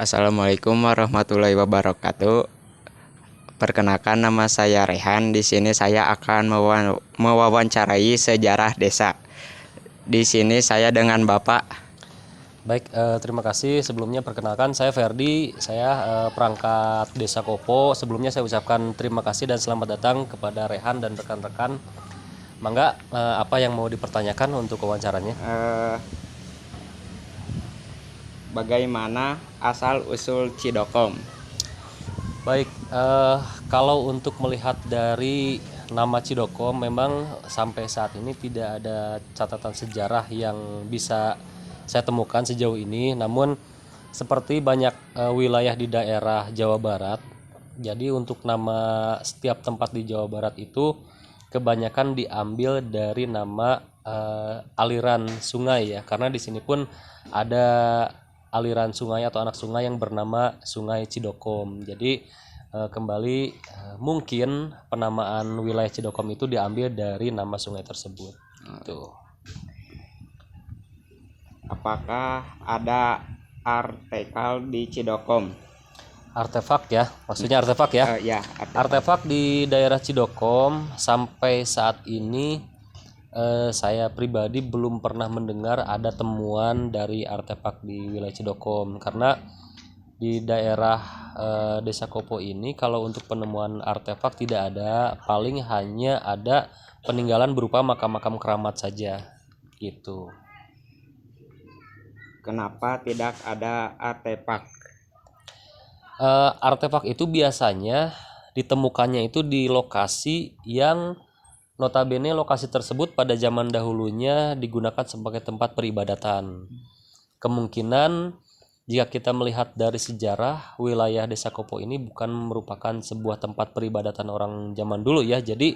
Assalamualaikum warahmatullahi wabarakatuh. Perkenalkan, nama saya Rehan. Di sini saya akan mewawancarai sejarah desa. Di sini saya dengan Bapak. Baik, terima kasih. Sebelumnya perkenalkan, saya Ferdi, saya perangkat Desa Kopo. Sebelumnya saya ucapkan terima kasih dan selamat datang kepada Rehan dan rekan-rekan. Mangga, apa yang mau dipertanyakan untuk wawancaranya? Bagaimana asal-usul Cidokom? Baik, kalau untuk melihat dari nama Cidokom, memang sampai saat ini tidak ada catatan sejarah yang bisa saya temukan sejauh ini. Namun seperti banyak wilayah di daerah Jawa Barat, jadi untuk nama setiap tempat di Jawa Barat itu kebanyakan diambil dari nama aliran sungai ya, karena di sini pun ada aliran sungai atau anak sungai yang bernama Sungai Cidokom. Jadi kembali mungkin penamaan wilayah Cidokom itu diambil dari nama sungai tersebut. Itu. Apakah ada artefak di Cidokom? Artefak ya, maksudnya artefak ya? Ya, Artefak di daerah Cidokom sampai saat ini saya pribadi belum pernah mendengar ada temuan dari artefak di wilayah Cidokom, karena di daerah Desa Kopo ini kalau untuk penemuan artefak tidak ada, paling hanya ada peninggalan berupa makam-makam keramat saja gitu. Kenapa tidak ada artefak? Artefak itu biasanya ditemukannya itu di lokasi yang notabene lokasi tersebut pada zaman dahulunya digunakan sebagai tempat peribadatan. Kemungkinan jika kita melihat dari sejarah, wilayah Desa Kopo ini bukan merupakan sebuah tempat peribadatan orang zaman dulu ya. Jadi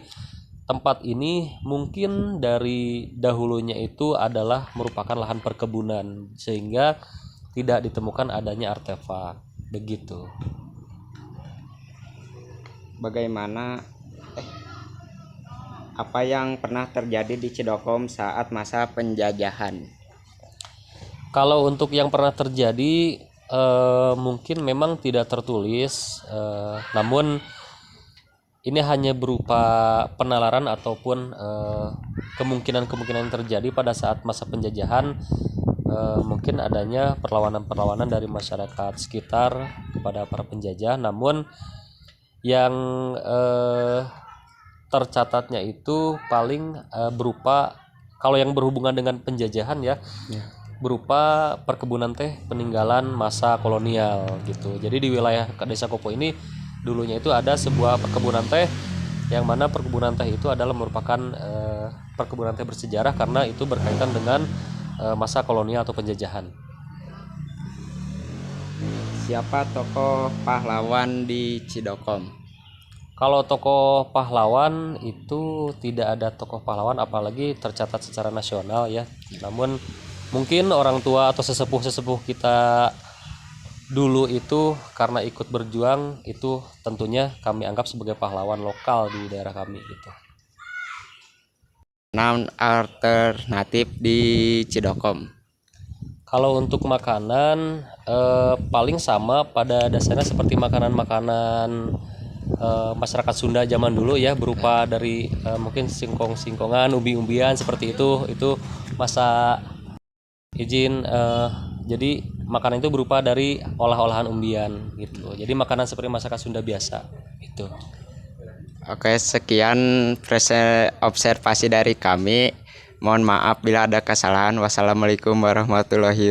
tempat ini mungkin dari dahulunya itu adalah merupakan lahan perkebunan, sehingga tidak ditemukan adanya artefak. Begitu. Bagaimana apa yang pernah terjadi di Cidokom saat masa penjajahan? Kalau untuk yang pernah terjadi mungkin memang tidak tertulis, namun ini hanya berupa penalaran ataupun kemungkinan-kemungkinan yang terjadi pada saat masa penjajahan. Mungkin adanya perlawanan-perlawanan dari masyarakat sekitar kepada para penjajah, namun yang tercatatnya itu paling berupa, kalau yang berhubungan dengan penjajahan ya, berupa perkebunan teh peninggalan masa kolonial gitu. Jadi di wilayah Desa Kopo ini dulunya itu ada sebuah perkebunan teh, yang mana perkebunan teh itu adalah merupakan perkebunan teh bersejarah karena itu berkaitan dengan masa kolonial atau penjajahan. Siapa tokoh pahlawan di Cidokom? Kalau tokoh pahlawan itu tidak ada tokoh pahlawan apalagi tercatat secara nasional ya. Namun mungkin orang tua atau sesepuh-sesepuh kita dulu itu karena ikut berjuang, itu tentunya kami anggap sebagai pahlawan lokal di daerah kami gitu. Noun alternatif di Cidokom. Kalau untuk makanan paling sama pada dasarnya seperti makanan-makanan masyarakat Sunda zaman dulu ya, berupa dari mungkin singkong-singkongan, umbi-umbian seperti itu masa izin, jadi makanan itu berupa dari olah-olahan umbian gitu. Jadi makanan seperti masyarakat Sunda biasa itu. Oke, sekian observasi dari kami. Mohon maaf bila ada kesalahan. Wassalamualaikum warahmatullahi wabarakatuh.